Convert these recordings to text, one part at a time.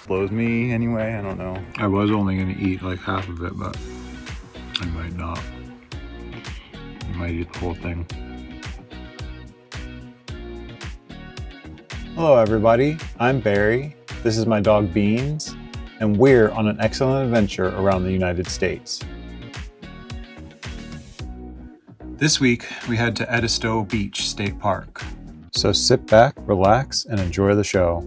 Blows me anyway, I don't know. I was only gonna eat like half of it, but I might not. I might eat the whole thing. Hello everybody, I'm Barry, this is my dog Beans, and we're on an excellent adventure around the United States. This week, we head to Edisto Beach State Park. So sit back, relax, and enjoy the show.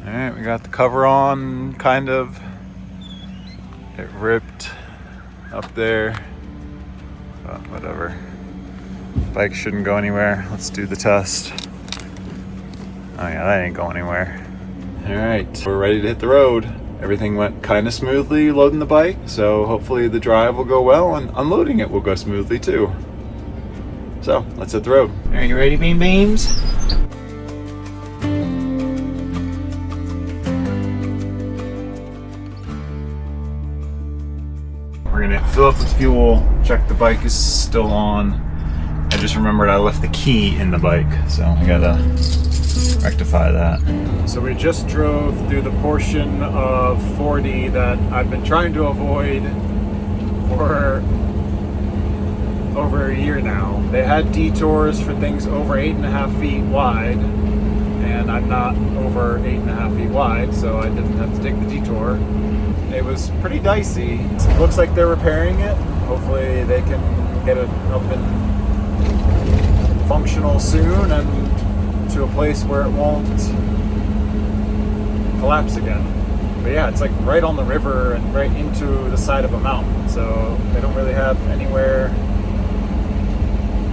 Alright, we got the cover on, kind of. It ripped up there, but whatever. Bike shouldn't go anywhere. Let's do the test. Oh yeah, that ain't going anywhere. Alright, we're ready to hit the road. Everything went kind of smoothly loading the bike, so hopefully the drive will go well and unloading it will go smoothly too. So, let's hit the road. Are you ready, Bean Beans? We're gonna fill up with fuel, check the bike is still on. I just remembered I left the key in the bike, so I gotta rectify that. So we just drove through the portion of 40 that I've been trying to avoid for over a year now. They had detours for things over 8.5 feet wide, and I'm not over 8.5 feet wide, so I didn't have to take the detour. It was pretty dicey. It looks like they're repairing it. Hopefully they can get it up and functional soon and to a place where it won't collapse again. But yeah, it's like right on the river and right into the side of a mountain, so they don't really have anywhere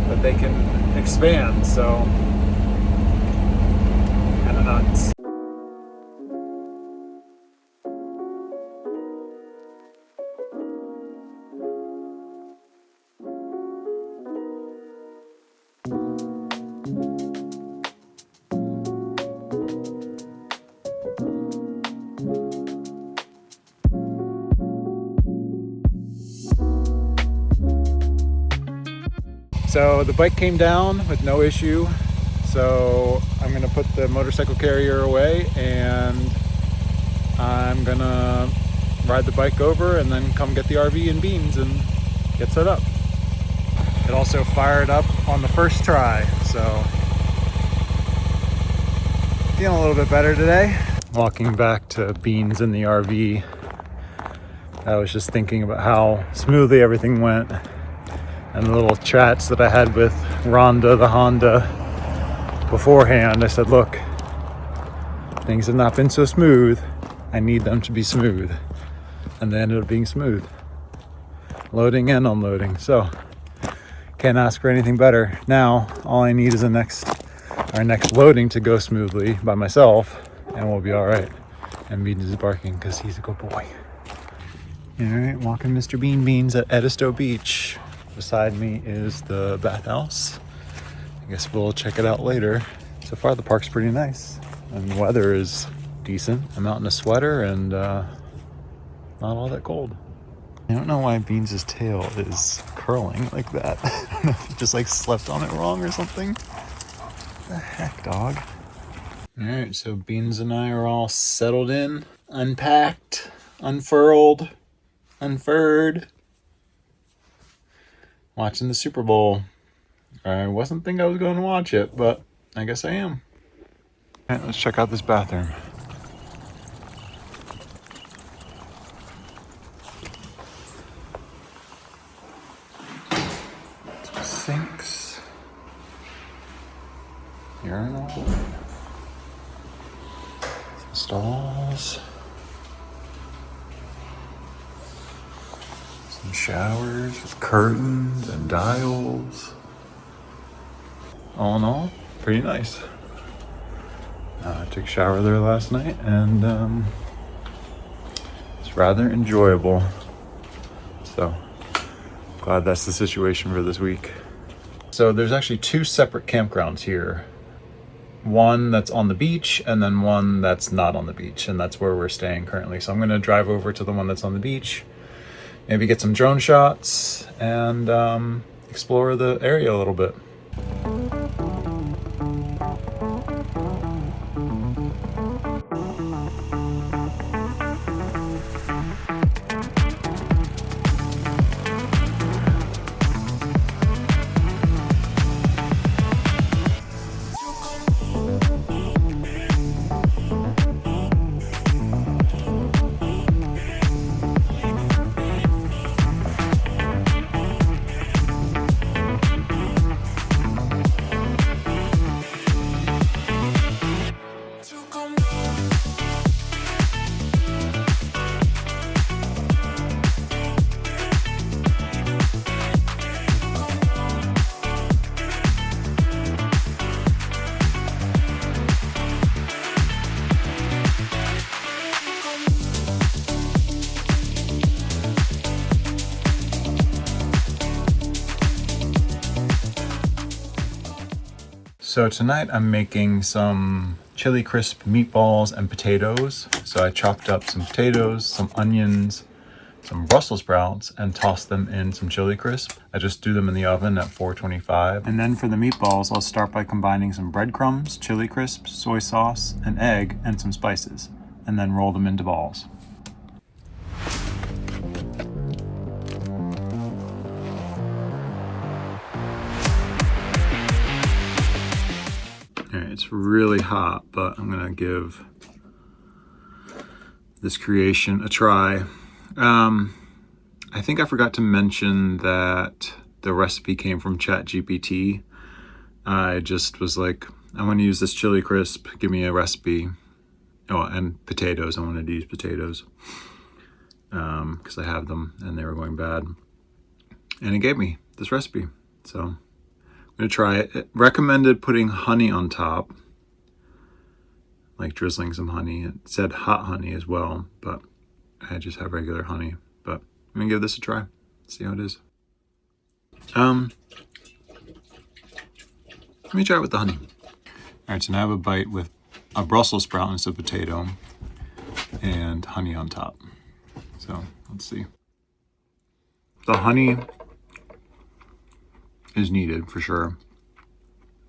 that they can expand, so kind of nuts. So the bike came down with no issue, so I'm gonna put the motorcycle carrier away and I'm gonna ride the bike over and then come get the RV and Beans and get set up. It also fired up on the first try, so feeling a little bit better today. Walking back to Beans in the RV, I was just thinking about how smoothly everything went. And the little chats that I had with Rhonda the Honda beforehand, I said, look, things have not been so smooth. I need them to be smooth. And they ended up being smooth. Loading and unloading. So, can't ask for anything better. Now, all I need is our next loading to go smoothly by myself, and we'll be all right. And Beans is barking because he's a good boy. All right, walking Mr. Beans at Edisto Beach. Beside me is the bathhouse. I guess we'll check it out later. So far the park's pretty nice and the weather is decent. I'm out in a sweater and not all that cold. I don't know why Beans' tail is curling like that. I don't know if he just like slept on it wrong or something. What the heck, dog? All right, so Beans and I are all settled in, unpacked, unfurled, unfurred. Watching the Super Bowl. I wasn't thinking I was going to watch it, but I guess I am. All right, let's check out this bathroom. Some sinks. Urinal. Some stalls. Some showers with curtains and dials. All in all, pretty nice. I took a shower there last night and it's rather enjoyable. So glad that's the situation for this week. So there's actually two separate campgrounds here. one that's on the beach and then one that's not on the beach, and that's where we're staying currently. So I'm going to drive over to the one that's on the beach, maybe get some drone shots, and explore the area a little bit. So tonight I'm making some chili crisp meatballs and potatoes. So I chopped up some potatoes, some onions, some Brussels sprouts, and tossed them in some chili crisp. I just do them in the oven at 425. And then for the meatballs, I'll start by combining some breadcrumbs, chili crisp, soy sauce, an egg, and some spices, and then roll them into balls. Alright, it's really hot, but I'm gonna give this creation a try. I think I forgot to mention that the recipe came from ChatGPT. I just was like, I want to use this chili crisp, give me a recipe. Oh, and potatoes, I wanted to use potatoes because I have them and they were going bad. And it gave me this recipe, so I'm gonna try it. It recommended putting honey on top, like drizzling some honey. It said hot honey as well, but I just have regular honey. But I'm gonna give this a try, see how it is. Let me try it with the honey. All right, so now I have a bite with a Brussels sprout instead of potato and honey on top. So let's see. The honey is needed for sure.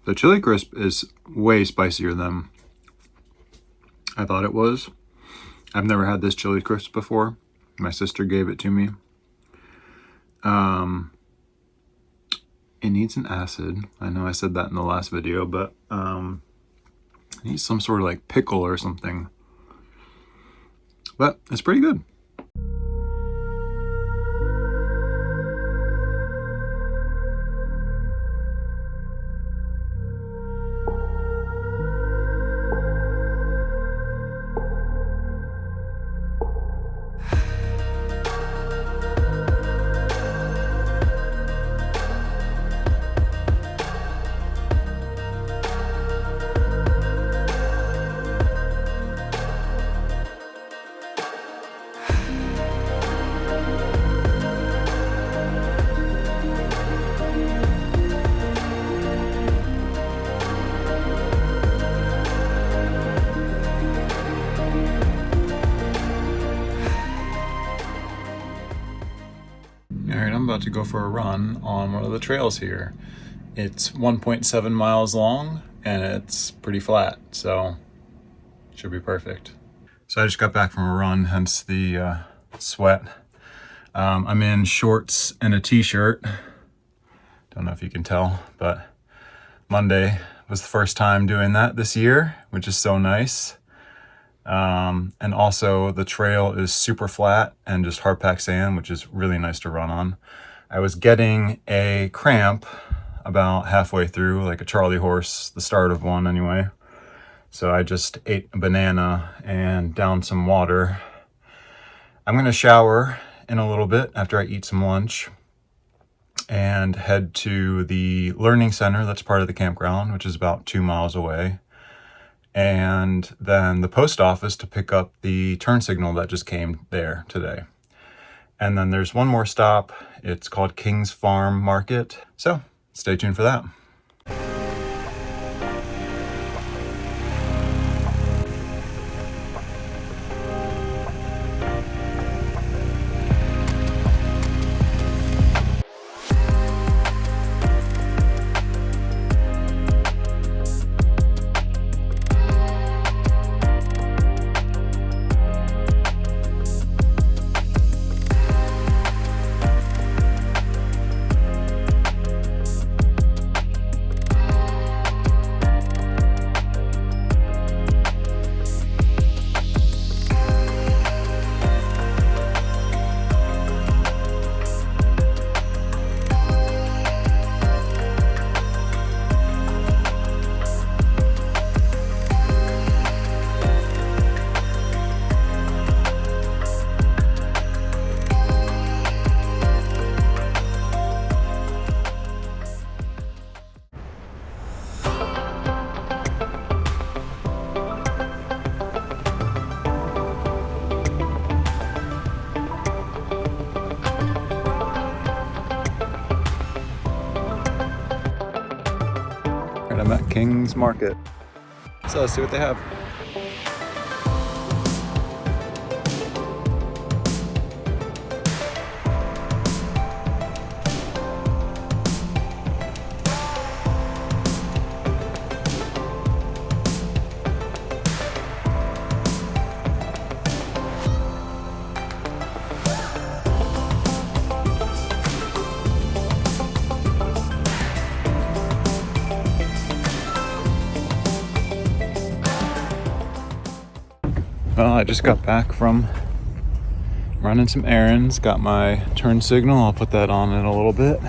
The chili crisp is way spicier than I thought it was. I've never had this chili crisp before. My sister gave it to me. It needs an acid. I know I said that in the last video, but it needs some sort of like pickle or something. But it's pretty good. I'm about to go for a run on one of the trails here. It's 1.7 miles long and it's pretty flat, so it should be perfect. So I just got back from a run, hence the sweat. I'm in shorts and a t-shirt. Don't know if you can tell, but Monday was the first time doing that this year, which is so nice. And also the trail is super flat and just hard packed sand, which is really nice to run on. I was getting a cramp about halfway through, like a Charlie horse, the start of one anyway. So I just ate a banana and downed some water. I'm gonna shower in a little bit after I eat some lunch and head to the learning center that's part of the campground, which is about 2 miles away. And then the post office to pick up the turn signal that just came there today. And then there's one more stop. It's called King's Farm Market. So stay tuned for that. King's Market. So let's see what they have. Well, I just got back from running some errands, got my turn signal. I'll put that on in a little bit.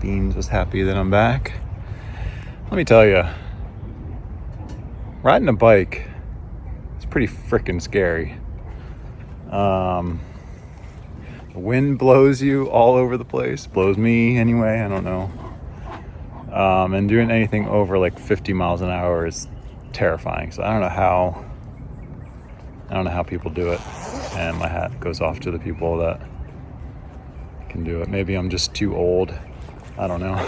Beans was happy that I'm back. Let me tell you, riding a bike is pretty freaking scary. The wind blows you all over the place, blows me anyway, I don't know. And doing anything over like 50 miles an hour is terrifying. So I don't know how people do it, and my hat goes off to the people that can do it. Maybe I'm just too old, I don't know.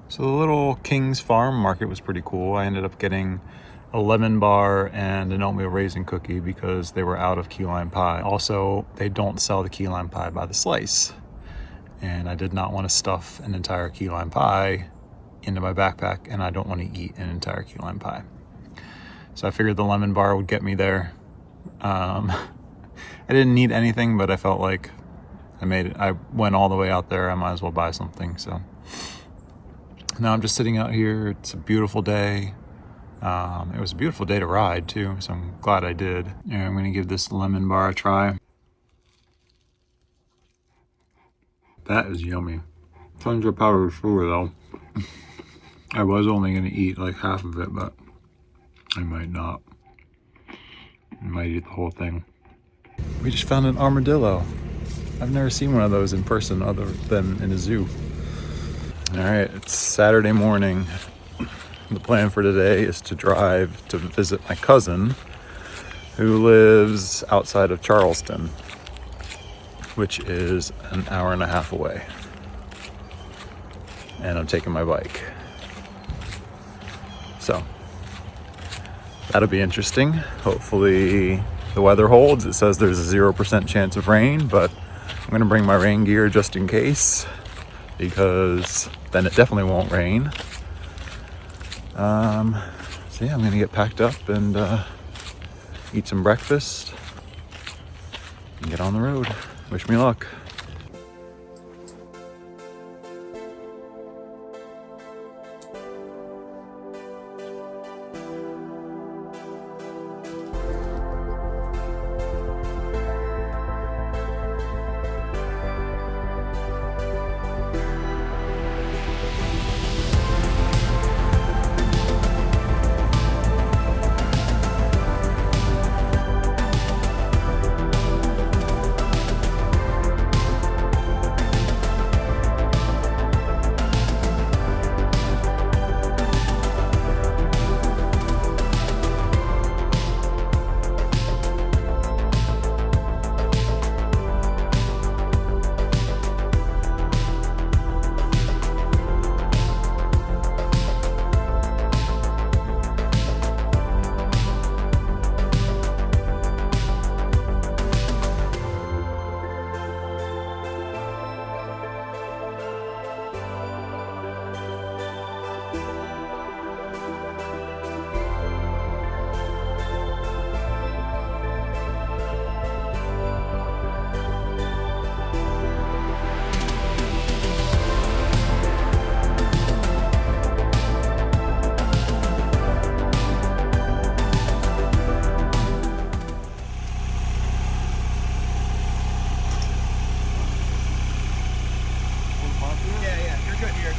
So the little King's Farm market was pretty cool. I ended up getting a lemon bar and an oatmeal raisin cookie because they were out of key lime pie. Also, they don't sell the key lime pie by the slice, and I did not want to stuff an entire key lime pie into my backpack, and I don't want to eat an entire key lime pie. So I figured the lemon bar would get me there. I didn't need anything, but I felt like I went all the way out there. I might as well buy something. So now I'm just sitting out here. It's a beautiful day. It was a beautiful day to ride too, so I'm glad I did. And I'm gonna give this lemon bar a try. That is yummy. Tons of powdered sugar though. I was only gonna eat like half of it, but I might not. I might eat the whole thing. We just found an armadillo. I've never seen one of those in person other than in a zoo. All right, it's Saturday morning. The plan for today is to drive to visit my cousin who lives outside of Charleston, which is an hour and a half away. And I'm taking my bike. So that'll be interesting. Hopefully the weather holds. It says there's a 0% chance of rain, but I'm gonna bring my rain gear just in case, because then it definitely won't rain. So yeah, I'm gonna get packed up and eat some breakfast and get on the road. Wish me luck.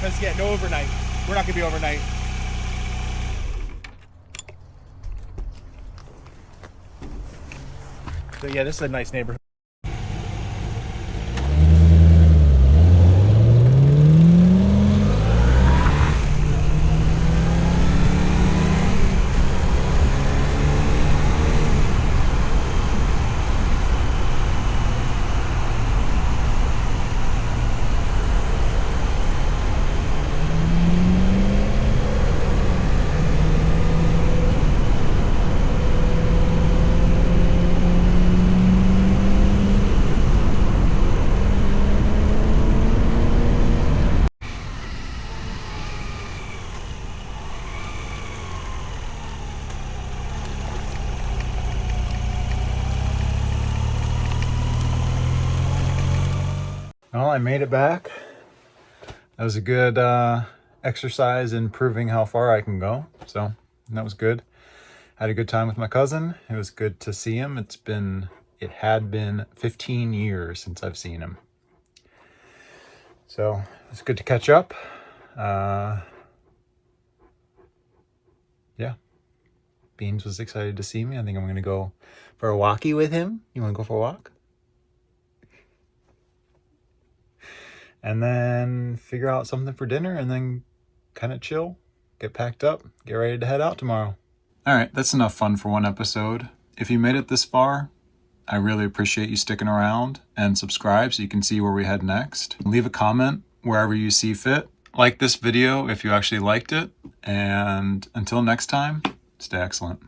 Because, yeah, no overnight. We're not going to be overnight. So, yeah, this is a nice neighborhood. Well, I made it back. That was a good exercise in proving how far I can go. So that was good. Had a good time with my cousin. It was good to see him. It had been 15 years since I've seen him. So it's good to catch up. Yeah. Beans was excited to see me. I think I'm going to go for a walkie with him. You want to go for a walk? And then figure out something for dinner and then kind of chill, get packed up, get ready to head out tomorrow. All right, that's enough fun for one episode. If you made it this far, I really appreciate you sticking around, and subscribe so you can see where we head next. Leave a comment wherever you see fit. Like this video if you actually liked it, and until next time, stay excellent.